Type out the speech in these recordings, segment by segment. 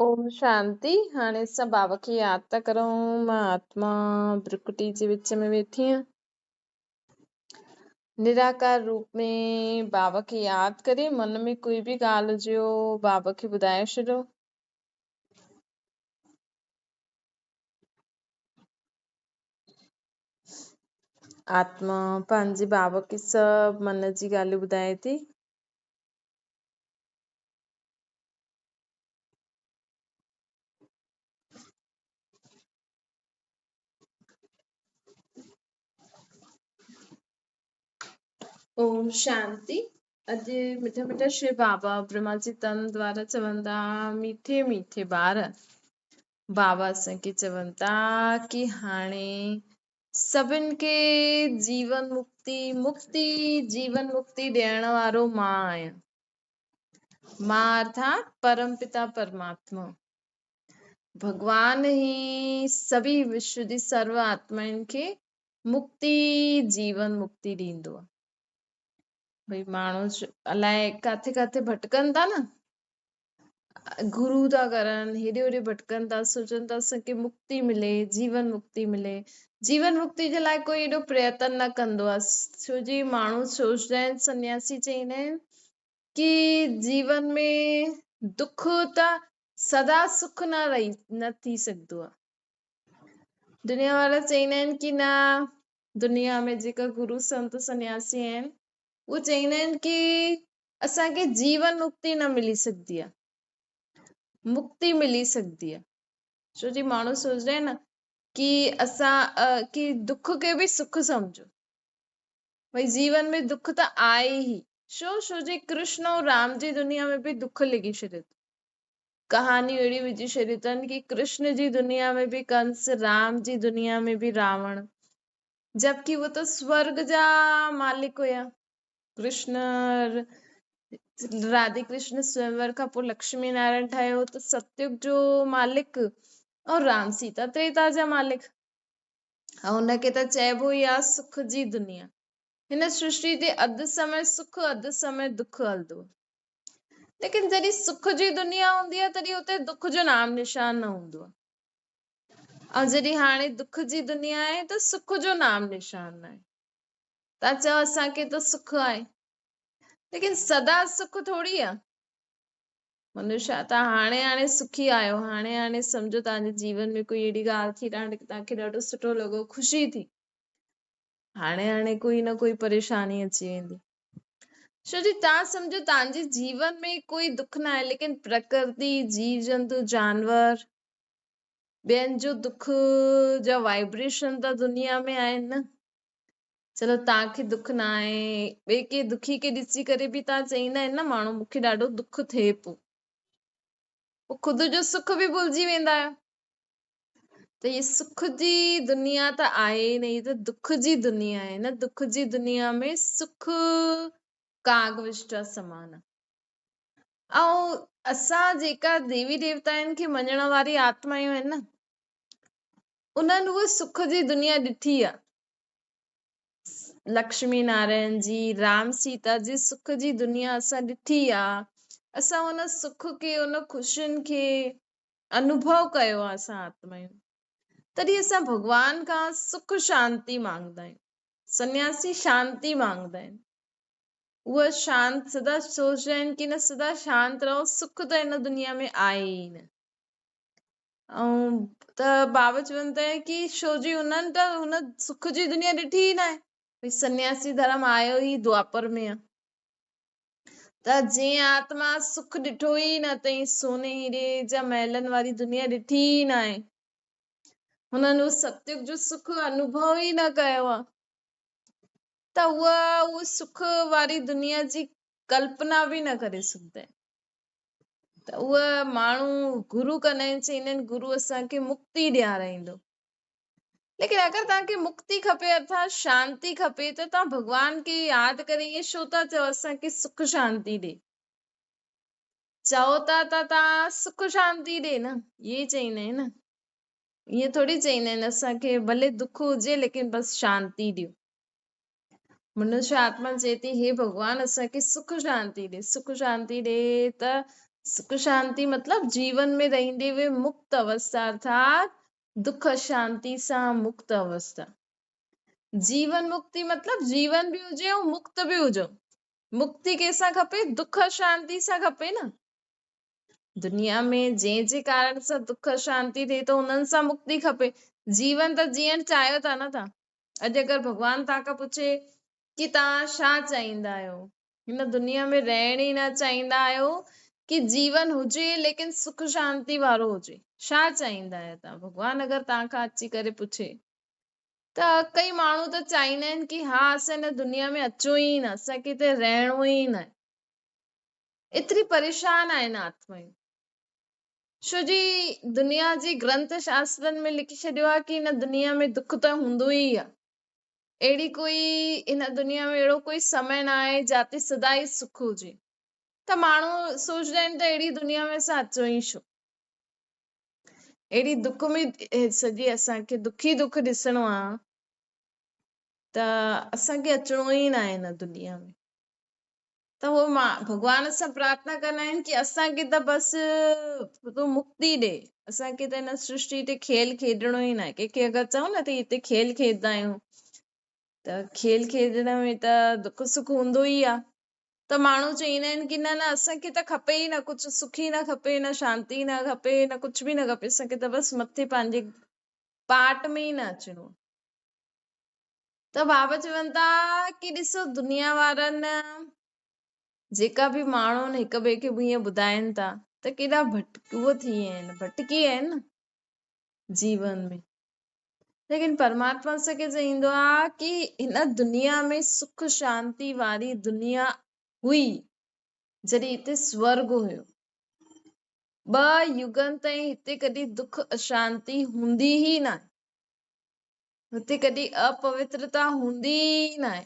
ओम शांति। हाणे असां बाबा खे याद था करूं। मां आत्मा ब्रिकुटी जे विच में वेठी आहियां। निराकार रूप में बाबा खे याद करे मन में कोई भी ॻाल्हि हुजेव बाबा खे ॿुधाए छॾियो। आत्मा पंहिंजे बाबा खे सभु मन जी ॻाल्हियूं ॿुधाए थी। ओम शांति। अॼु मिठा मिठा श्री बाबा ब्रह्मा जी तन द्वारा चवनि था, मीठे मीठे ॿार बाबा असांखे चवनि था कि हाणे सभिनि खे जीवन मुक्ति जीवन मुक्ति ॾियण वारो मां आहियां। मां अर्थात परम पिता परमात्मा भगवान ही सभी विश्व जी सर्व आत्माउनि खे मुक्ति जीवन मुक्ति ॾींदो आहे। भई माण्हू अलाए काथे काथे भटकनि था न, गुरु था करनि, हेॾे होॾे भटकनि था, सोचनि था असांखे मुक्ति मिले, जीवन मुक्ति मिले। जीवन मुक्ति जे लाइ कोई एॾो प्रयत्न न कंदो आहे। छो जी माण्हू सोचदा आहिनि, सन्यासी चईंदा आहिनि कि जीवन में दुख त सदा सुख न थी सघंदो आहे। दुनिया वारा चईंदा आहिनि कि न, दुनिया में जेका गुरु संत सन्यासी आहिनि उहे चईंदा आहिनि कि असांखे जीवन मुक्ति न मिली सघंदी आहे, मुक्ति मिली सकती है। छो जी माण्हू सोचदा आहिनि न कि असां कि दुख खे भी सुख समझो। भई जीवन में दुख त आहे ही। छो जी कृष्ण और राम जी दुनिया में भी दुख लिखी छॾियो। कहानी अहिड़ी विझी छॾी अथनि कि कृष्ण जी दुनिया में भी कंस, राम जी दुनिया में भी रावण, जबकि वो तो स्वर्ग जा मालिक हुया। कृष्ण राधे कृष्ण स्वयंवर खां पोइ लक्ष्मी नारायण ठाहियो त सतयुग जो मालिक, और राम सीता त्रेता जा मालिक। ऐं हुनखे त चइबो ई आहे सुख जी दुनिया। हिन सृष्टि ते अधु समय सुख अधु समय दुख हलंदो। लेकिन जॾहिं सुख जी दुनिया हूंदी आहे तॾहिं उते दुख जो नाम निशान न हूंदो आहे। ऐं जॾहिं हाणे दुख जी दुनिया आहे त सुख जो नाम निशान न आहे। तव्हां चओ असांखे त सुख आहे, लेकिन सदा सुख थोड़ी आहे। मनुष्य तव्हां हाणे हाणे सुखी आहियो, हाणे हाणे सम्झो तव्हांजे जीवन में कोई अहिड़ी ॻाल्हि थी तव्हांखे ॾाढो सुठो लॻो, ख़ुशी थी। हाणे हाणे कोई न कोई परेशानी अची वेंदी। छो जी तव्हां सम्झो तव्हांजे जीवन में कोई दुख न आहे, लेकिन प्रकृति, जीव जंतु, जानवर, ॿियनि जो दुख जा वाइब्रेशन त दुनिया में आहिनि न। चलो तव्हांखे दुख न आहे, ॿिए के दुखी खे ॾिसी करे बि तव्हां चईंदा आहिनि न माण्हू मूंखे ॾाढो दुख थिए पियो, ख़ुद जो सुख भी भुलिजी वेंदा आहियो। त ये सुख जी दुनिया त आहे ही नहीं, त दुख जी दुनिया आहे न। दुख जी दुनिया में सुख काग विष्टा समान। ऐं असां जेका देवी देवता आहिनि खे मञण वारी आत्मायूं आहिनि न, उन्हनि उहा सुख जी दुनिया ॾिठी आहे। लक्ष्मी नारायण जी, राम सीता जी सुख जी दुनिया असां ॾिठी आहे। असां उन सुख खे, उन ख़ुशियुनि खे अनुभव कयो आहे असां आत्मायूं। तॾहिं असां भगवान खां सुख शांति मांगदा आहियूं। सन्यासी शांति मांगदा आहिनि। उहा शांत सदा सोचदा आहिनि कि न सदा शांत रहो, सुख त हिन दुनिया में आहे ई न। ऐं त बाबा चवनि था कि छो जी उन्हनि त हुन सुख जी दुनिया ॾिठी ई न आहे। भई सन्यासी धर्म आयो ई द्वापर में आहे। त जंहिं आत्मा सुख ॾिठो ई न अथई, सोने हीरे जा महलनि वारी दुनिया ॾिठी ई न आहे, हुननि सतयुग जो सुख अनुभव ई न कयो आहे, त उहा सुख वारी दुनिया जी कल्पना भी न करे सघंदा। त उहा माण्हू गुरु कंदा आहिनि, चईंदा आहिनि गुरु असांखे मुक्ति ॾियाराईंदो। लेकिन अगरि तव्हांखे मुक्ति खपे अर्थात शांति खपे त तव्हां भगवान खे यादि करे ईअं छो था चओ असांखे सुख शांति ॾे। चओ था त तव्हां सुख शांति ॾे न, इहे चईंदा आहिनि न। ईअं थोड़ी चईंदा आहिनि असांखे भले दुख हुजे लेकिन बस शांति ॾियो। मनुष्य आत्मा चए थी हे भगवान असांखे सुख शांति ॾे, सुख शांति ॾे त सुख शांति मतलब जीवन में रहंदे हुए मुक्त अवस्था, अर्थात दुख शांति सां मुक्त अवस्था। जीवन मुक्ति मतलब जीवन भी हुजे ऐं मुक्त भी हुजो। मुक्ति कंहिंसां खपे? दुख शांति सां खपे न। दुनिया में जे कारण सां दुख शांति थिए थो उन्हनि सां मुक्ति खपे। जीवन त जीअण चाहियो था न तव्हां। अॼु अगरि भॻवान तव्हां खां पुछे कि तव्हां छा चाहींदा आहियो, हिन दुनिया में रहण ई न चाहींदा आहियो कि जीवन हुजे लेकिन सुख शांति वारो हुजे, छा चाहींदा आहियो तव्हां? भॻवान अगरि तव्हां खां अची करे पुछे त कई माण्हू त चाहींदा आहिनि कि हा असां हिन दुनिया में अचो ई न, असांखे हिते रहणो ई न। एतिरी परेशान आहिनि आत्मायूं। छो जी दुनिया जी ग्रंथ शास्त्रनि में लिखी छॾियो आहे कि हिन दुनिया में दुख त हूंदो ई आहे। अहिड़ी कोई हिन दुनिया में अहिड़ो कोई समय न आहे जाते सदाई सुख हुजे। त माण्हू सोचदा आहिनि त अहिड़ी दुनिया में असां अचो ई छो, अहिड़ी दुख में सॼी असांखे दुखी दुख ॾिसणो आहे त असांखे अचणो ई न आहे हिन दुनिया में। त उहो भॻवान सां प्रार्थना कंदा आहिनि कि असांखे त बसि तूं मुक्ति ॾे, असांखे त हिन सृष्टि ते खेल खेॾणो ई न आहे। कंहिंखे अगरि चऊं न त हिते खेल खेॾंदा आहियूं त खेल खेॾण में त दुख सुख हूंदो ई आहे। त माण्हू चईंदा आहिनि कि न न असांखे त खपे ई न कुझु, सुख ई न खपे, न शांती न खपे, न कुझु बि न खपे, असांखे त बसि मथे पंहिंजे पाट में ई न अचिणो। त बाबा चवनि था कि ॾिसो दुनिया वारनि जेका बि माण्हू हिक ॿिए खे हीअं ॿुधाइनि था त केॾा उहो थी विया आहिनि, भटकी आहिनि न जीवन में। लेकिन परमात्मा असांखे चईंदो आहे कि हिन दुनिया में सुख शांति वारी दुनिया हुई जॾहिं हिते स्वर्ग हुयो। 2 युगनि ताईं हिते कॾहिं दुख अशांति हूंदी ई न आहे, हिते कॾहिं अपवित्रता हूंदी ई न आहे,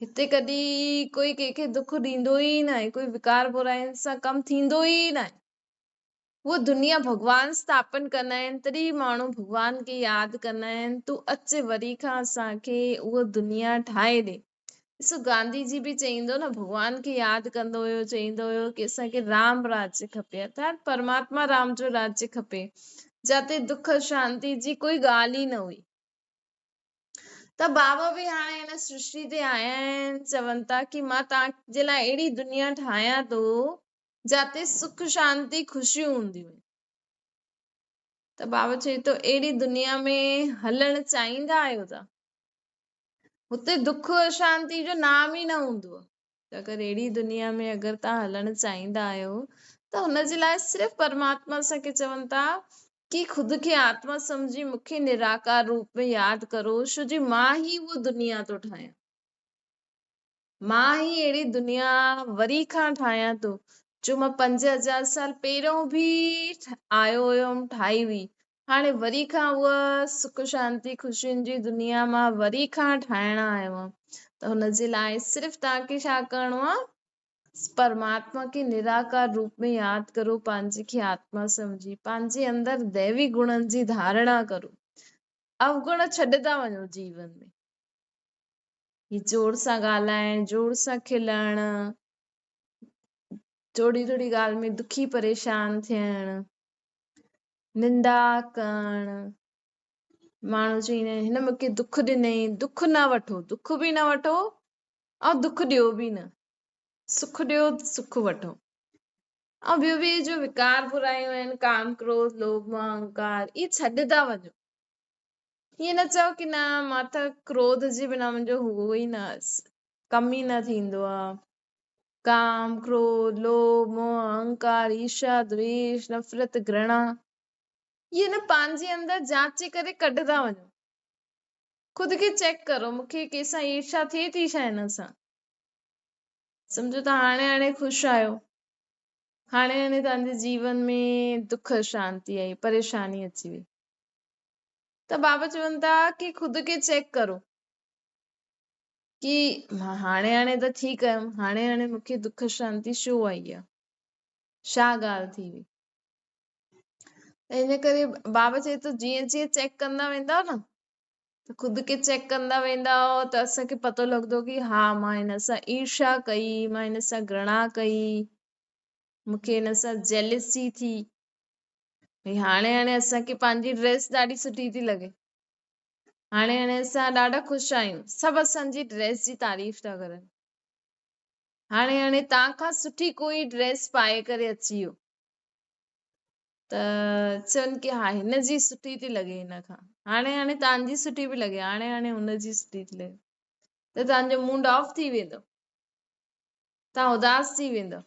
हिते कॾहिं कोई कंहिंखे दुख ॾींदो ई न आहे, कोई विकार बुराइनि सां कमु थींदो ई न आहे। उहो दुनिया भॻवान स्थापन कंदा आहिनि, तॾहिं माण्हू भॻवान खे यादि कंदा आहिनि, तूं अच वरी खां असांखे उहा दुनिया ठाहे ॾे। ॾिसो गांधी जी बि चईंदो न, भॻवान खे यादि कंदो हुयो, चईंदो हुयो कि असांखे राम राज्य खपे, अर्थात परमात्मा राम जो राज्य खपे जिते दुख शांति जी कोई ॻाल्हि ई न हुई। त बाबा बि हाणे हिन सृष्टि ते आया आहिनि, चवनि था कि मां तव्हांजे लाइ अहिड़ी दुनिया ठाहियां थो जाते सुख शांति ख़ुशियूं हूंदियूं। त बाबा चए थो अहिड़ी दुनिया में हलणु चाहींदा आहियो तव्हां? हुते दुख अशांति जो नाम ई न हूंदो। त अगरि अहिड़ी दुनिया में अगरि तव्हां हलणु चाहींदा आहियो त हुनजे लाइ सिर्फ़ु परमात्मा असांखे चवनि था कि ख़ुदि खे आत्मा सम्झी मूंखे निराकार रूप में यादि करो, छो जी मां ही उहा दुनिया थो ठाहियां, मां ही अहिड़ी दुनिया वरी खां ठाहियां थो जो मां 5000 साल पहिरियों बि आयो हुयमि, ठाही हुई। हाणे वरी खां उहा सुख शांति ख़ुशियुनि जी दुनिया मां वरी खां ठाहिण आयो आहियां। त हुनजे लाइ सिर्फ़ु तव्हांखे छा करिणो आहे? परमात्मा खे निराकार रूप में यादि करो, पंहिंजे खे आत्मा सम्झी पंहिंजे अंदरि दैवी गुणनि जी धारणा करो, अवगुण छॾंदा वञो जीवन में। ही जोर सां ॻाल्हाइण, जोर सां खिलण, थोड़ी थोड़ी ॻाल्हि में दुखी परेशान थियण, निंदा करण, माण्हू चईंदा आहिनि हिन मूंखे दुख ॾिनई, दुख न वठो, दुख बि न वठो ऐं दुख ॾियो बि न, सुख ॾियो सुख वठो। ऐं ॿियो बि जो विकार बुरायूं आहिनि, काम क्रोध लोभ मोह अहंकार, इहे छॾंदा वञो। ईअं न चओ कि न मां त क्रोध जे बिना मुंहिंजो हुओ ई न, कम ई न थींदो आहे। काम क्रोध लोभ मोह अहंकार ईर्ष्या द्वेष नफ़रत घृणा, इहे न पंहिंजे अंदरि जांचे करे कढंदा वञो। ख़ुदि खे चेक करो, मूंखे कंहिंसां ईर्ष्या थिए थी छा हिन सां? सम्झो त हाणे ख़ुशि आहियो, हाणे तव्हांजे जीवन में दुख शांति आई, परेशानी अची वई, त बाबा चवनि था कि ख़ुदि खे चेक करो कि हाणे त ठीकु आहियमि, हाणे मूंखे दुख शांति छो आई आहे, छा ॻाल्हि थी वई? त हिन करे बाबा चए थो जीअं जीअं चेक कंदा वेंदा न, त ख़ुदि खे चेक कंदा वेंदा त असांखे पतो लॻंदो कि हा मां हिन सां ईर्ष्या कई, मां हिन सां घृणा कई, मूंखे हिन सां जेलसी थी, भई हाणे हाणे असांखे पंहिंजी ड्रेस ॾाढी सुठी थी लॻे, हाणे हाणे असां ॾाढा ख़ुशि आहियूं, सभु असांजी ड्रेस जी तारीफ़ था करनि, हाणे हाणे तव्हां खां सुठी कोई ड्रेस पाए करे अची वियो त चवनि की हा हिनजी सुठी थी लॻे, हिन खां हाणे हाणे तव्हांजी सुठी पई लॻे, हाणे हाणे हुनजी सुठी थी लॻे, त तव्हांजो मूड ऑफ थी वेंदो, तव्हां उदास थी वेंदव।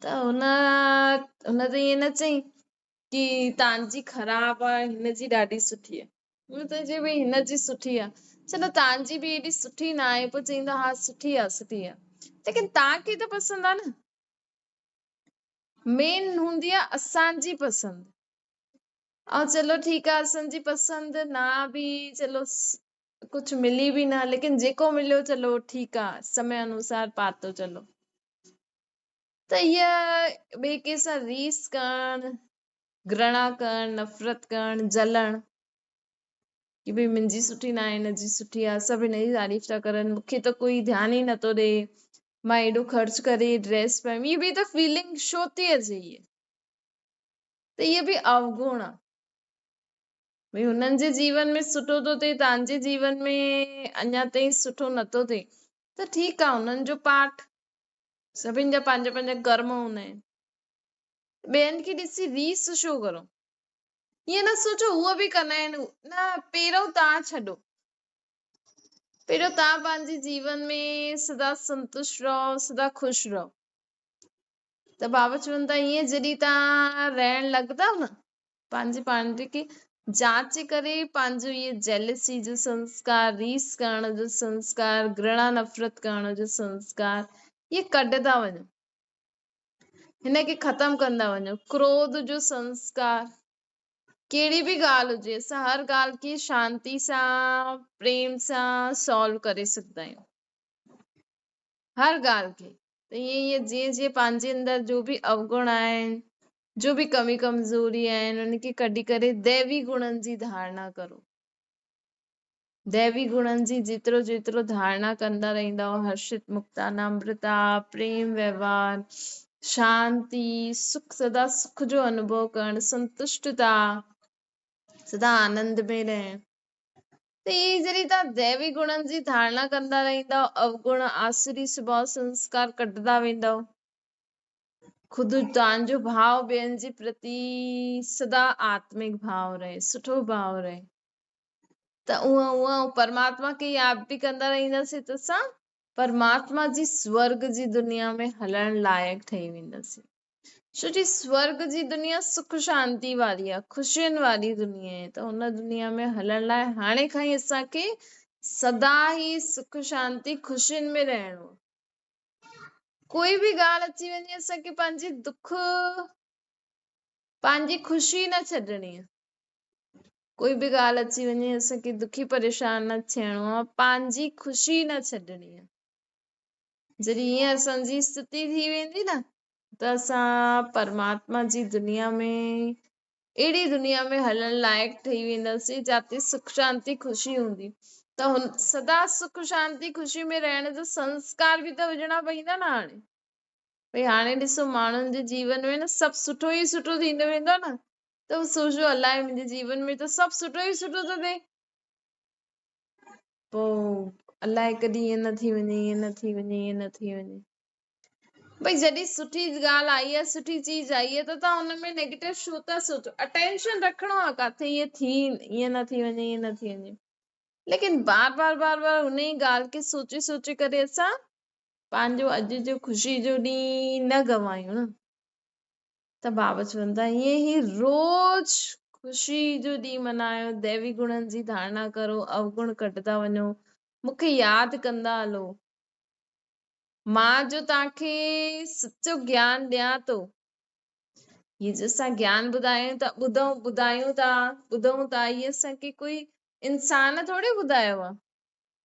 त हुन त ईअं न चई की तव्हांजी ख़राब आहे, हिनजी ॾाढी सुठी आहे, हुन त चई भई हिनजी सुठी आहे, चलो तव्हांजी बि एॾी सुठी न आहे, पोइ चईंदा हा सुठी आहे सुठी आहे, लेकिन तव्हांखे त पसंदि आहे न, मेन हूंदी आहे असांजी पसंदि, ऐं चलो ठीकु आहे असांजी पसंदि न बि, चलो कुझु मिली बि न, लेकिन जेको मिलियो चलो ठीकु आहे, समय अनुसार पातो चलो। त इहा ॿिए कंहिंसां रीस करणु, घृणा करणु, नफ़रत करणु, जलण की भई मुंहिंजी सुठी न आहे, हिनजी सुठी आहे, सभु हिनजी तारीफ़ था करनि, मूंखे त कोई ध्यानु ई नथो ॾे, मां एॾो ख़र्च करे ड्रेस पायमि, इहा बि त फीलिंग छो थी अचे, त इहा बि अवगुण आहे, भई हुननि जे जीवन में सुठो थो थिए, तव्हांजे जीवन में अञा ताईं सुठो नथो थिए, त ठीकु आहे, हुननि जो पाठ, सभिनि जा पंहिंजा पंहिंजा कर्म हूंदा आहिनि, ॿियनि खे ॾिसी रीस छो करो, ईअं न सोचो उहे बि कंदा आहिनि, न पहिरियों तव्हां छॾो, पहिरियों तव्हां पंहिंजे जीवन में सदा संतुष्ट रहो, सदा ख़ुशि रहो, त बाबा चवनि था ईअं जॾहिं तव्हां रहण लॻंदव न, पंहिंजे पाण खे जांचे करे पंहिंजो इहे जेलसी जो संस्कार, रीस करण जो संस्कार, घृणा नफ़रत करण जो संस्कार, इहे कढंदा वञो, हिनखे ख़तम कंदा वञो, क्रोध जो संस्कार, कहिड़ी बि ॻाल्हि हुजे असां हर ॻाल्हि खे शांती सां, प्रेम सां सॉल्व करे सघंदा आहियूं, हर ॻाल्हि खे, त ईअं जीअं जीअं पंहिंजे अंदरि जो बि अवगुण आहिनि, जो बि कमी कमज़ोरी आहिनि, उनखे कढी करे दैवी गुणनि जी धारणा करो, दैवी गुणनि जी जेतिरो जेतिरो धारणा कंदा रहंदव, हर्षित मुक्ता नम्रता, प्रेम व्यवहार, शांती, सुख, सदा सुख जो अनुभव करणु, संतुष्टता, सदा आनंद में रहण, त इहे जॾहिं तव्हां दैवी गुणनि जी धारणा कंदा रहंदव, अवगुण आसुरी स्वभाव संस्कार कढंदा वेंदव, ख़ुदि तव्हांजो भाव ॿियनि जे प्रति सदा आत्मिक भाव रहे, सुठो भाव रहे, त उहा परमात्मा खे यादि बि कंदा रहंदासीं, त असां परमात्मा जी स्वर्ग जी दुनिया में हलण लाइक़ु ठही वेंदासीं, छो जी स्वर्ग जी दुनिया सुख शांती वारी आहे, ख़ुशियुनि वारी दुनिया आहे, त हुन दुनिया में हलण लाइ हाणे खां ई असांखे सदा ई सुख शांती ख़ुशियुनि में रहणो, कोई बि ॻाल्हि अची वञे असांखे पंहिंजी दुख, पंहिंजी ख़ुशी न छॾणी आहे, कोई बि ॻाल्हि अची वञे असांखे दुखी परेशान न थियणो आहे, पंहिंजी ख़ुशी न छॾणी आहे, जॾहिं ईअं असांजी स्थिति थी वेंदी न, त असां परमात्मा जी दुनिया में, अहिड़ी दुनिया में हलण लाइक़ु ठही वेंदासीं जिते सुख शांती ख़ुशी हूंदी, त हुन सदा सुख शांती ख़ुशी में रहण जो संस्कार बि त विझणा पवंदा न, हाणे भई हाणे ॾिसो माण्हुनि जे जीवन में न सभु सुठो ई सुठो थींदो वेंदो न, त सोचो अलाए मुंहिंजे जीवन में त सभु सुठो ई सुठो थो थिए, पोइ अलाए कॾहिं ईअं न थी वञे, ईअं न थी वञे, ईअं न थी वञे, भई जॾहिं सुठी ॻाल्हि आई आहे, सुठी चीज आई आहे, त तव्हां हुन में नेगेटिव छो था सोचो, अटेंशन रखिणो आहे किथे ईअं न थी वञे, ईअं न थी वञे, लेकिन बार बार बार बार उन ई ॻाल्हि खे सोचे सोचे करे असां पंहिंजो अॼु जो ख़ुशी जो ॾींहुं न गवायूं न, त बाबा चवनि था ईअं ई रोज ख़ुशी जो ॾींहुं मल्हायो, दैवी गुणनि जी धारणा करो, अवगुण कढंदा वञो, मूंखे यादि कंदा हलो, मां जो तव्हांखे सचो ज्ञान ॾियां थो, हीअ जो असां ज्ञान ॿुधायूं था, इहे असांखे कोई इंसान थोरी ॿुधायो आहे,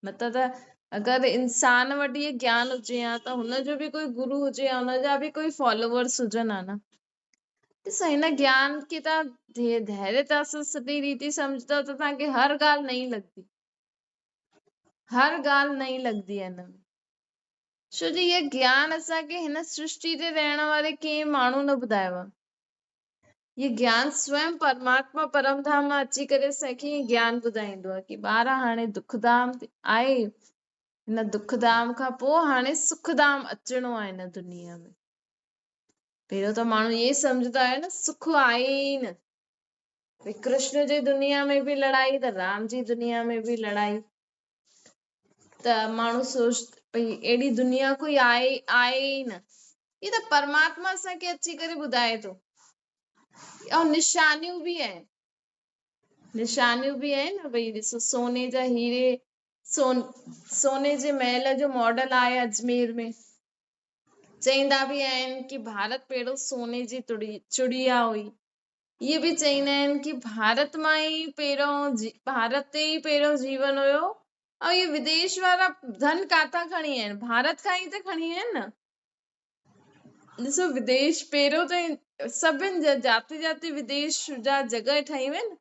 न त अगरि इंसान वटि इहे ज्ञान हुजे हा, त हुनजो बि कोई गुरू हुजे हा, हुनजा बि कोई फॉलोवर्स हुजनि हा न, ॾिसो हिन ज्ञान खे तव्हां धैर्यता सां सॼी रीति सम्झंदव त तव्हांखे हर ॻाल्हि नई लॻंदी, हर ॻाल्हि नई लॻंदी आहे हिन में, छो जो ये ज्ञान असांखे हिन सृष्टि ते रहण वारे कंहिं माण्हू न ॿुधायो आहे। ये ज्ञान स्वयं परमात्मा परमधाम मां अची करे असांखे ज्ञान ॿुधाईंदो आहे कि ॿार हाणे दुखधाम आहे, हिन दुखधाम खां पोइ हाणे सुखधाम अचणो आहे हिन दुनिया में। पहिरियों त माण्हू ये सम्झंदा आहे न सुख आहे ई न। भई कृष्ण जी दुनिया में भी लड़ाई त राम जी दुनिया में भी लड़ाई। त माण्हू सोच भई अहिड़ी दुनिया कोई आहे ई न। ये त परमात्मा असांखे अची करे ॿुधाए थो। ऐं निशानियूं बि आहिनि, निशानियूं बि आहिनि। भई ॾिसो सोने जा हीरे, सोने जे महल जो मॉडल आहे अजमेर में। चईंदा बि आहिनि कि भारत पहिरियों सोने जी चुड़िया हुई। ये बि चईंदा आहिनि कि भारत मां ई पहिरियों भारत ते ई पहिरियों जीवन हुयो। ऐं ये विदेश वारा धन काथां खणी आहिनि, भारत खां ई त खणी आहिनि न। ॾिसो विदेश पहिरियों त सभिनि जाति जाति विदेश जा जॻह ठही आहिनि।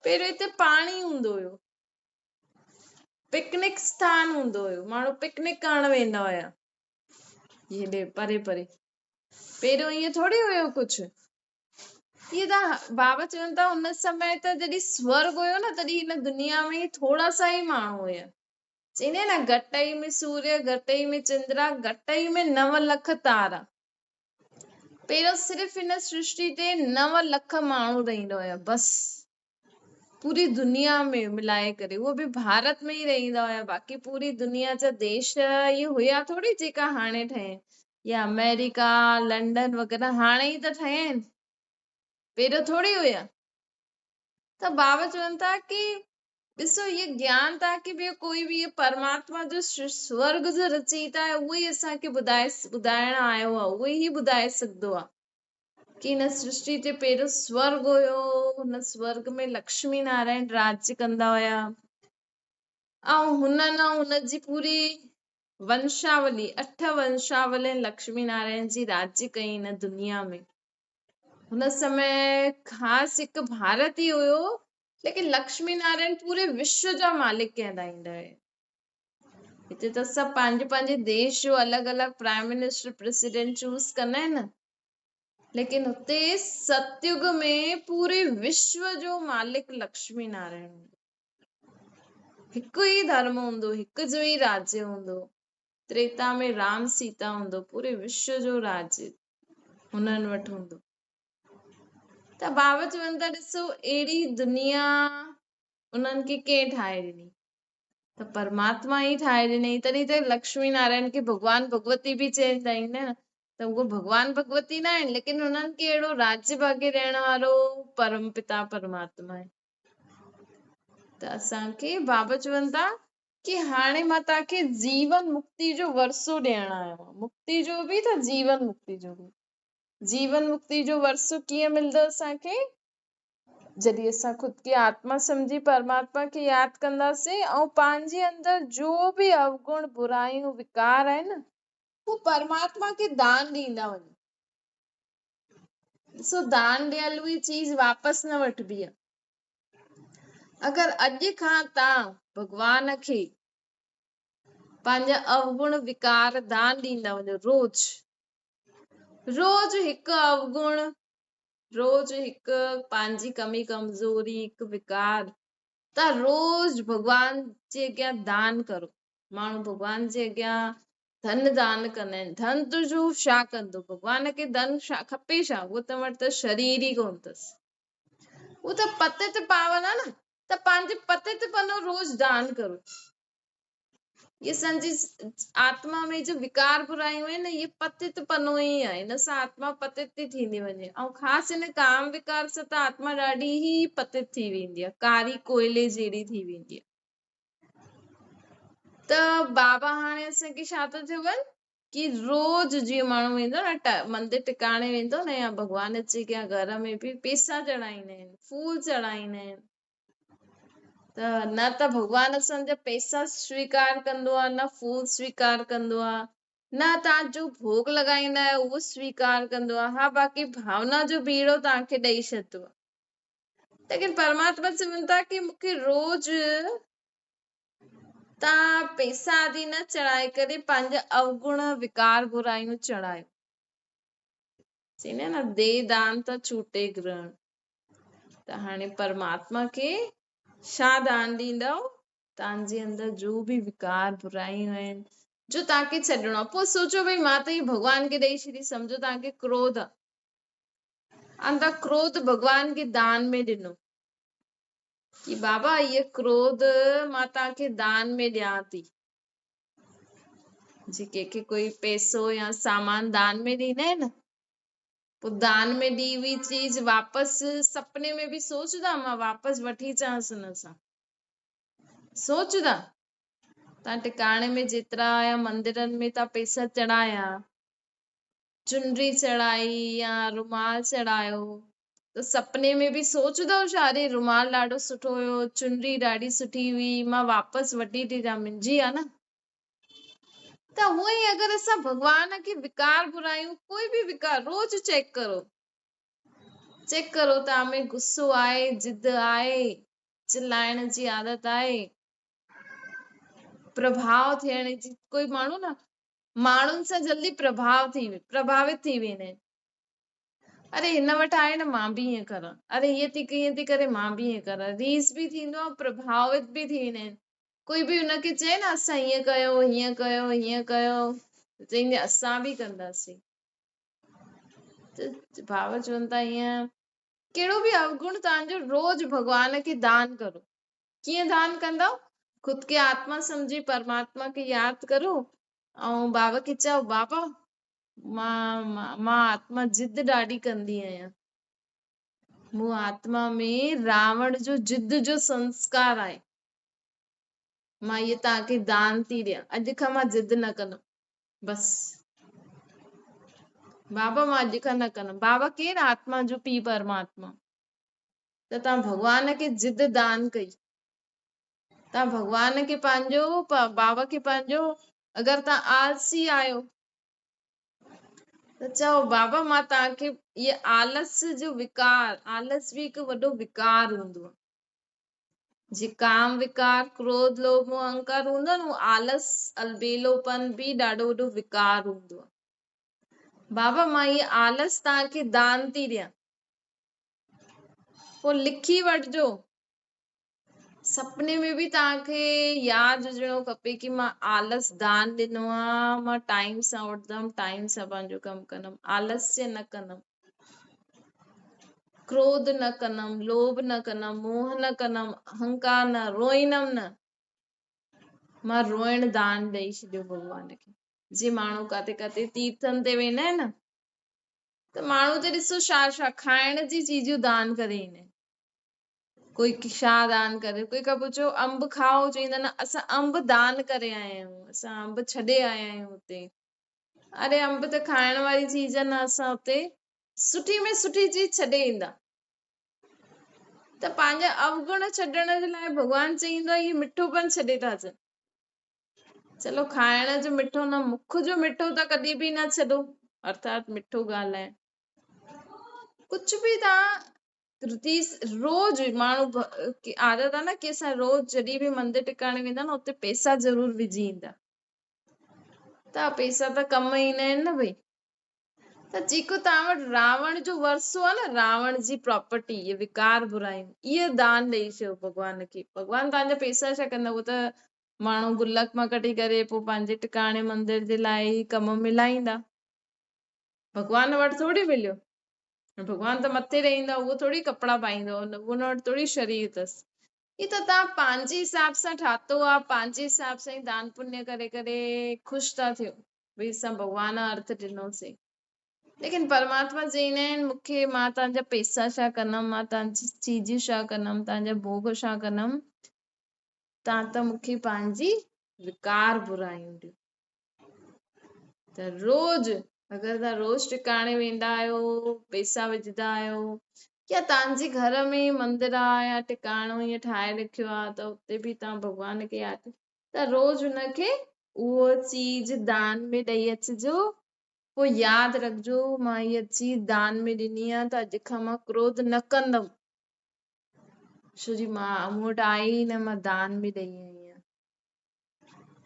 पहिरियों हिते पाणी हूंदो हुयो, पिकनिक स्थान हूंदो हुयो, माण्हू पिकनिक करण वेंदा हुया हेॾे परे परे। पहिरियों ईअं थोड़ी हुयो कुझु। ये त बाबा चवनि था हुन समय त जॾहिं स्वर्ग हुयो न, तॾहिं हिन दुनिया में थोड़ा सा ई माण्हू हुया। चईंदा न घटई में सूर्य, घटई में चंद्रा, घटई में 9 लख तारा। पहिरियों सिर्फ़ हिन सृष्टि ते 9 लख माण्हू रहंदा हुया बस, पूरी दुनिया में मिलाए करे। उहो बि भारत में ई रहंदा हुया, बाक़ी पूरी दुनिया जा देश ये हुया थोड़ी जेका हाणे ठहे, या अमेरिका, लंडन वग़ैरह हाणे ई त ठहिया आहिनि, पहिरियों थोड़ी हुया। त बाबा चवनि था कि ॾिसो ये ज्ञान था कि ॿियो कोई बि ये परमात्मा जो स्वर्ग जो रचयिता आहे, उहो ई असांखे ॿुधाइण आयो आहे। उहो ई ॿुधाए सघंदो आहे कि हिन सृष्टि ते पहिरियों स्वर्ग हुयो, हुन स्वर्ग में लक्ष्मी नारायण राज्य कंदा हुया। ऐं हुनजी पूरी वंशावली 8 वंशावली लक्ष्मी नारायण जी राज्य कई हिन दुनिया में। हुन समय ख़ासि हिकु भारत ई हुयो, लेकिन लक्ष्मी नारायण पूरे विश्व जा मालिक कहलाईंदा आहिनि। हिते त सभु पंहिंजे पंहिंजे देश जो अलॻि अलॻि प्राइम मिनिस्टर प्रेसिडेंट चूज़ कंदा आहिनि न, लेकिन हुते सतयुग में पूरे विश्व जो मालिक लक्ष्मी नारायण हूंदो। हिकु ई धर्म हूंदो, हिकु जो ई राज्य हूंदो। त्रेता में राम सीता हूंदो, पूरे विश्व जो राज्य हुननि वटि हूंदो। त बाबा चवनि था ॾिसो अहिड़ी दुनिया उन्हनि खे कंहिं ठाहे ॾिनी? त परमात्मा ई ठाहे ॾिनई। तॾहिं त लक्ष्मी नारायण खे भगवान भगवती बि चईंदा आहिनि न। त उहो भगवान भगवती न आहिनि, लेकिन हुननि खे अहिड़ो राज्य भाग्य ॾियण वारो परम पिता परमात्मा आहे। त असांखे बाबा चवनि था कि हाणे मां तव्हांखे जीवन मुक्ति जो वरसो ॾियण आयो आहियां। मुक्ति जो बि त जीवन मुक्ति जो बि। जीवन मुक्ति जो वरसो कीअं मिलंदो असांखे? जॾहिं असां खुद की आत्मा समझी परमात्मा खे याद कंदासीं ऐं पंहिंजे अंदर जो बि अवगुण बुराइयूं विकार आहे न, वो परमात्मा खे दान ॾींदा वञो। ॾिसो दान ॾियल हुई चीज वापस न वठबी आहे। अगर अॼु खां तव्हां भगवान खे पंहिंजा अवगुण विकार दान ॾींदा वञो, रोज हिकु अवगुण, रोज हिकु पंहिंजी कमी कमज़ोरी, हिकु विकार, त रोज भगवान जे अॻियां दान करो। माण्हू भगवान जे अॻियां धन दान कंदा आहिनि। धन तुंहिंजो छा कंदो? भगवान खे धन छा खपे? छा उहो त वटि त शरीर ई कोन अथसि। उहो त पतित पावन आहे न, त पंहिंजे पतित पनो रोज दान करो। ये असांजी आत्मा में जो विकार बुरायूं आहिनि, ये पतित पनो ई आहे। हिन सां आत्मा पतित थी थींदी वञे। ऐं ख़ासि हिन काम विकार सां त आत्मा ॾाढी ई पतित थी वेंदी आहे, कारी कोयले जहिड़ी थी वेंदी आहे। त बाबा हाणे असांखे छा थो चवनि कि रोज जीअं माण्हू वेंदो न मंदिर टिकाणे वेंदो न, या भगवान जे अॻियां घर में बि पैसा चढ़ाईंदा आहिनि, फूल चढ़ाईंदा आहिनि। त न त भगवान असांजा पैसा स्वीकार कंदो आहे, न फूल स्वीकार कंदो आहे, न तव्हां भोग लॻाईंदा आहियो उहो स्वीकार कंदो आहे। हा, बाक़ी भावना जो बीड़ो तव्हांखे ॾेई छॾंदो आहे। लेकिन परमात्मा चवनि था कि मूंखे रोज तव्हां पैसा आदि न चढ़ाए करे पंहिंजा अवगुण विकार बुरायूं चढ़ायो। चईंदा आहिनि न, दे दान त छूटे ग्रहण। त हाणे परमात्मा खे छा दान ॾींदव? तव्हांजे अंदर जो बि विकार बुरायूं आहिनि, जो तव्हांखे छॾिणो आहे। पोइ सोचो भई मां त इहे भॻवान खे ॾेई छॾी। सम्झो तव्हांखे क्रोध आहे, अंदर क्रोध भॻवान खे दान में ॾिनो कि बाबा इहे क्रोध मां तव्हांखे दान में ॾियां थी। जी कंहिंखे कोई पैसो या सामान दान में ॾींदा आहिनि, पोइ दान में ॾी हुई चीज वापसि सपने में बि सोचदा मां वापसि वठी अचांसि हुन सां? सोचदा? तव्हां टिकाणे में जेतिरा या मंदिरनि में तव्हां पैसा चढ़ाया, चुनरी चढ़ाई या रुमाल चढ़ायो, त सपने में बि सोचदव छा अरे रुमाल ॾाढो सुठो हुयो, चुनरी ॾाढी सुठी हुई, मां वापसि वठी थी अचां, मुंहिंजी आहे न? त हूअं ई अगरि असां भॻवान खे विकार घुरायूं, कोई बि विकार रोज चेक करो तव्हां में गुस्सो आहे, जिद आहे, चिल्लाइण जी आदत आहे, प्रभाव थियण जी। कोई माण्हू न माण्हुनि सां जल्दी प्रभावित थी वेंदा आहिनि। अरे हिन वटि आहे न, मां बि ईअं करां, अरे हीअं थी करे मां बि ईअं करां। रीस बि थींदो आहे, प्रभावित बि थी वेंदा आहिनि। कोई बि हुनखे चए न असां हीअं कयो हीअं कयो हीअं कयो, चईंदे असां बि कंदासीं। त भाव चवनि था ईअं कहिड़ो बि अवगुण तव्हांजो रोज भॻवान खे दान करो। कीअं दान कंदव? खुद खे आत्मा सम्झी परमात्मा खे यादि करो ऐं बाबा खे चओ बाबा मां आत्मा जिद ॾाढी कंदी आहियां, मूं आत्मा में रावण जो जिद जो संस्कार आहे, मां इहे तव्हांखे दान थी ॾियां। अॼु खां मां जिद न कंदमि, बस बाबा मां अॼु खां न कंदमि। बाबा केरु? आत्मा जो पीउ परमात्मा। त तव्हां भॻवान खे जिद दान कई, तव्हां भॻवान खे पंहिंजो बाबा खे पंहिंजो, अगरि तव्हां आलसी आहियो त चओ बाबा मां तव्हांखे इहे आलस जो विकार, आलस बि हिकु वॾो विकार हूंदो आहे। जी काम विकार, क्रोध लोभ मोह अहंकार हूंदो आहे न, आलस अलबेलोपन बि ॾाढो वॾो विकार हूंदो आहे। बाबा मां इहे आलस तव्हांखे दान थी ॾियां। पोइ लिखी वठिजो, सपने में बि तव्हांखे यादि हुजणो खपे कि मां आलस दान ॾिनो आहे, मां टाइम सां उथंदमि, टाइम सां पंहिंजो कमु कंदमि, आलस्य न कंदमि, क्रोध न कंदमि, लोभ न कंदमि, मोह न कंदमि, अहंकार न, रोईंदमि न। मां रोइण दान ॾेई छॾियो भॻवान खे। जीअं माण्हू काथे काथे तीर्थनि ते वेंदा आहिनि न, त माण्हू त ॾिसो छा खाइण जी चीजूं दान करे ईंदा आहिनि। कोई छा दान करे, कोई खां पुछो अंब खाओ, चवंदा न असां अंब दान करे आया आहियूं, असां अंब छॾे आया आहियूं हुते। अरे अंब त खाइण वारी चीज न, असां हुते सुठी में सुठी चीज छॾे ईंदा। त पंहिंजा अवगुण छॾण जे लाइ भॻवान चईंदो आहे इहे मिठोपन छॾे था अचनि। चलो खाइण जो मिठो न, मुख जो मिठो त कॾहिं बि न छॾो, अर्थात मिठो ॻाल्हाए। कुझु बि तव्हां रोज माण्हू आदत आहे न कि असां रोज जॾहिं बि मंदिर टिकाणे वेंदा न, उते पैसा ज़रूर विझी ईंदा। त पैसा त कम ईंदा आहिनि न भई। त जेको तव्हां वटि रावण जो वरसो आहे न, रावण जी प्रॉपर्टी, इहे विकार बुरायूं, इहे दान ॾेई छॾियो भॻवान खे। भॻवान तव्हांजा पैसा छा कंदा? उहो त माण्हू गुल्लक मां कढी करे पोइ पंहिंजे टिकाणे मंदिर जे लाइ कम में लाहींदा। भॻवान वटि थोरी मिलियो, भॻवान त मथे रहंदा, उहो थोरी कपिड़ा पाईंदो, उन वटि थोरी शरीर अथसि। ही त तव्हां पंहिंजे हिसाब सां ठातो आहे, पंहिंजे हिसाब सां ई दान पुण्य करे करे ख़ुशि था थियो भई असां भॻवान अर्थ ॾिनोसीं। लेकिन परमात्मा चईंदा आहिनि मूंखे, मां तव्हांजा पैसा छा कंदमि, मां तव्हांजी चीजियूं छा कंदमि, तव्हांजा भोग छा कंदमि, तव्हां त मूंखे पंहिंजी विकार बुरायूं ॾियो। त रोज अगरि तव्हां रोज टिकाणे वेंदा आहियो, पैसा विझंदा आहियो, या तव्हांजे घर में मंदिर आहे या टिकाणो ईअं ठाहे रखियो आहे, त उते बि तव्हां भॻवान खे यादि, त रोज हुनखे उहो चीज दान में ॾेई अचिजो। पोइ यादि रखिजो मां इहा चीज दान में ॾिनी आहे, त अॼु खां मां क्रोध न कंदमि, छो जी मूं वटि आहे ई न, मां दान में ॾेई आई आहियां।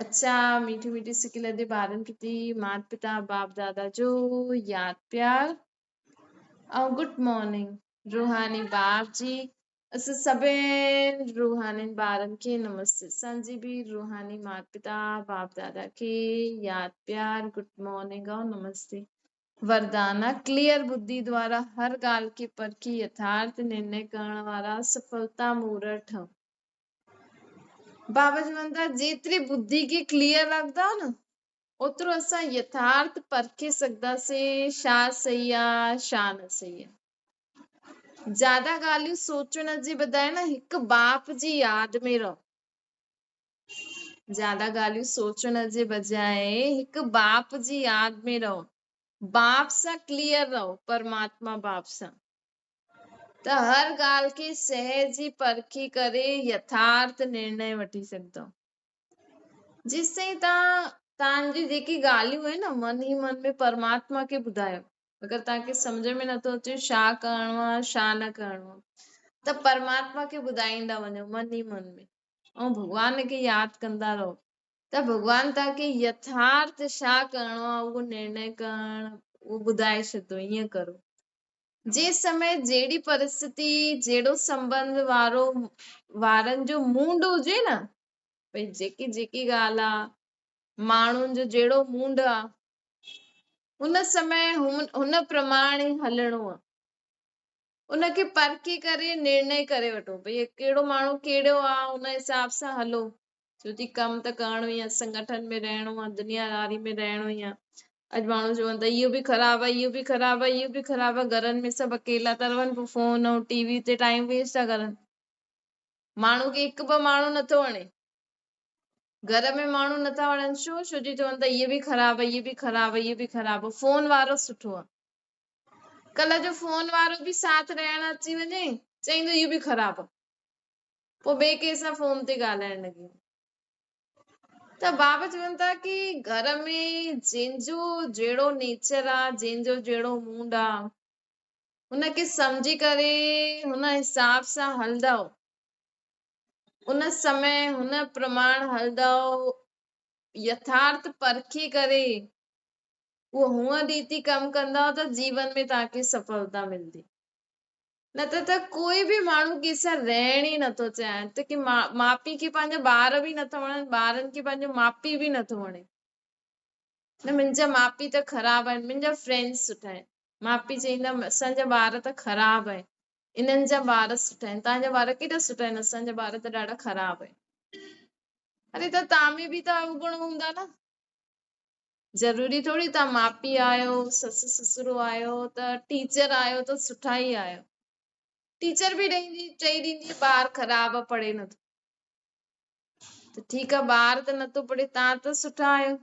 अच्छा मीठी मीठी सिकी लदे ॿारनि खे माता पिता बाप दादा जो याद प्यार ऐं गुड मॉर्निंग रूहानी बाप जी। असां सभिनि रूहानी ॿारनि खे नमस्ते। असांजी बि रूहानी माता पिता बाप दादा खे याद प्यार गुड मॉर्निंग ऐं नमस्ते। वरदाना क्लियर बुद्धि द्वारा हर ॻाल्हि खे परखी यथार्थ निर्णय करण वारा सफलता मूर्त ठहो। बाबा जी चवंदा जेतिरी बुद्धि खे क्लियर रखंदा न ओतिरो असां यथार्थ परखे सघंदासीं छा सही आहे छा न सही आहे। ज्यादा ॻाल्हियूं सोचण जे बजाए न हिकु बाप जी यादि में रहो। ज्यादा ॻाल्हियूं सोचण जे बजाए हिकु बाप जी यादि में रहो। बाप सां क्लियर रहो परमात्मा बाप सां त हर ॻाल्हि खे सहजी परखी करे यथार्थ निर्णय वठी सघंदव। जेसिताईं तव्हांजी जेकी ॻाल्हियूं आहिनि न मन ई मन में परमात्मा खे ॿुधायो। अगरि तव्हांखे सम्झ में नथो अचे छा करिणो आहे छा न करिणो आहे त परमात्मा खे ॿुधाईंदा वञो मन ई मन में ऐं भॻवान खे यादि कंदा रहो त भॻवान तव्हांखे यथार्थ छा करिणो आहे उहो निर्णय करण उहो ॿुधाए छॾंदो। ईअं करो जे समय जहिड़ी परिस्थिति जहिड़ो संबंध वारनि जो मूड हुजे न भई जेकी जेकी ॻाल्हि आहे माण्हुनि जो जहिड़ो मूड आहे हुन समय हुन प्रमाणे हलणो आहे। उनखे परखी करे निर्णय करे वठो भई कहिड़ो माण्हू कहिड़ो आहे उन हिसाब सां हलो। छो जी कमु त करिणो ई आहे संगठन में रहणो आहे दुनियादारी में रहणो ई आहे। अॼु माण्हू चवंदा इहो बि ख़राबु आहे इहो बि ख़राबु आहे इहो बि ख़राबु आहे घरनि में सभु अकेला था रहनि पोइ फोन ऐं टीवी ते टाइम वेस्ट था करनि। माण्हू खे हिकु ॿ माण्हू नथो वणे घर में माण्हू नथा वणनि छो जी चवनि था इहे बि ख़राबु आहे इहे बि ख़राबु आहे इहे बि ख़राबु आहे फोन वारो सुठो आहे। कल्ह जो फोन वारो बि साथ रहण अची वञे चईंदो इहो बि ख़राबु आहे पोइ ॿिए कंहिंसां फोन ते ॻाल्हाइण लॻी। त बाबा चवनि था की घर में जंहिंजो जहिड़ो नेचर आहे जंहिंजो जहिड़ो मूड आहे हुनखे सम्झी करे हुन हिसाब सां हलंदव उन समय हुन प्रमाण हलंदव यथार्थ परखी करे उहो हूअं रीति कमु कंदव त जीवन में तव्हांखे सफलता मिलंदी। न त कोई बि माण्हू कंहिंसां रहण ई नथो चाहे त की माउ पीउ खे पंहिंजा ॿार बि नथा वणनि ॿारनि खे पंहिंजो माउ पीउ बि नथो वणे। न मुंहिंजा माउ पीउ त ख़राबु आहिनि मुंहिंजा फ्रेंड्स सुठा आहिनि माउ पीउ चईंदा असांजा ॿार त ख़राबु आहिनि इन्हनि जा ॿार सुठा आहिनि तव्हांजा ॿार केॾा सुठा आहिनि असांजा ॿार त ॾाढा ख़राबु आहिनि। अरे त तव्हां में बि त अवगुण हूंदा न। ज़रूरी थोरी तव्हां माउ पीउ आहियो ससु ससुरो आहियो त टीचर आहियो त सुठा ई आहियो। टीचर बि चई ॾींदी ॿार ख़राबु आहे पढ़े नथो त ठीकु आहे ॿार त नथो पढ़े तव्हां त सुठा आहियो।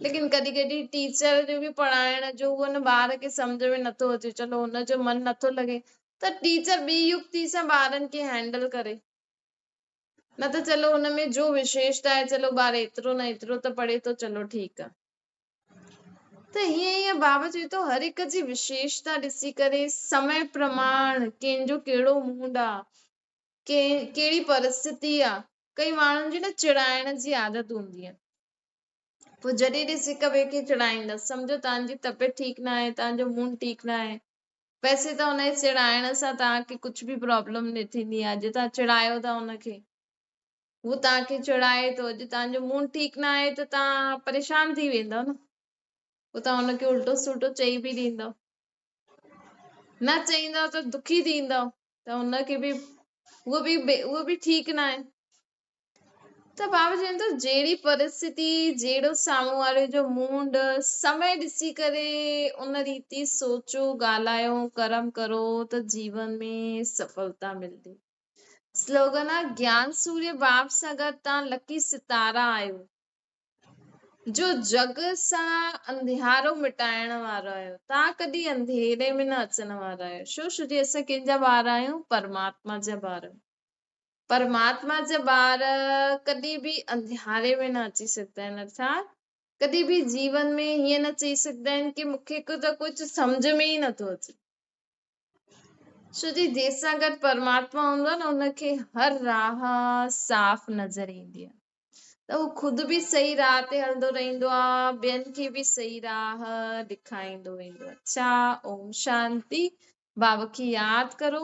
लेकिन कॾहिं कॾहिं टीचर जो बि पढ़ाइण जो उहो न ॿार खे सम्झ में नथो अचे चलो हुनजो मन नथो लॻे त टीचर ॿी युक्ति सां ॿारनि खे हैंडल करे न त चलो हुनमें जो विशेषता आहे चलो ॿार एतिरो न एतिरो त पढ़े थो चलो ठीकु आहे। त हीअं बाबा चए थो हर हिक जी विशेषता ॾिसी करे समय प्रमाण कंहिंजो कहिड़ो मूड आहे कहिड़ी परिस्थिति आहे। कई माण्हुनि जी न चिड़ाइण जी आदत हूंदी आहे पोइ जॾहिं ॾिस हिक ॿिए खे चिड़ाईंदा सम्झो तव्हांजी तबियत ठीकु न आहे तव्हांजो मूड ठीकु न आहे वैसे त हुनजे चिड़ाइण सां तव्हांखे कुझु बि प्रॉब्लम न थींदी आहे अॼु तव्हां चिड़ायो था हुनखे हू तव्हांखे चिड़ाए थो अॼु तव्हांजो मूड ठीकु न आहे त तव्हां परेशान थी वेंदव न पोइ तव्हां हुनखे उल्टो सुल्टो चई बि ॾींदव न चईंदव त दुखी थींदव त हुनखे बि उहो बि ठीकु न आहे। त बाबा चवनि थो जहिड़ी परिस्थिति जहिड़ो साम्हूं वारे जो मूड समय ॾिसी करे उन रीति सोचो ॻाल्हायो कर्म करो त जीवन में सफलता मिलंदी। स्लोगन आहे ज्ञान सूर्य बाप सां गॾु तव्हां लकी सितारा आहियो जो जग सां अंधियारो मिटाइण वारा आहियो तव्हां कॾहिं अंधेरे में न अचण वारा आहियो छो जी असां कंहिंजा ॿार आहियूं परमात्मा जा ॿार। परमात्मा जा ॿार कॾहिं बि अंधियारे में न अची सघंदा आहिनि अर्थात कॾहिं बि जीवन में हीअं न चई सघंदा आहिनि की मूंखे त कुझु सम्झ में ई नथो अचे छो जी जंहिंसां गॾु परमात्मा हूंदो आहे न हुनखे हर राह साफ़ नज़र ईंदी आहे। त हू ख़ुदि बि सही राह ते हलंदो रहंदो आहे, ॿियनि खे बि सही राह ॾेखारींदो वेंदो आहे। अच्छा, ओम शांति। बाबा खे यादि करो।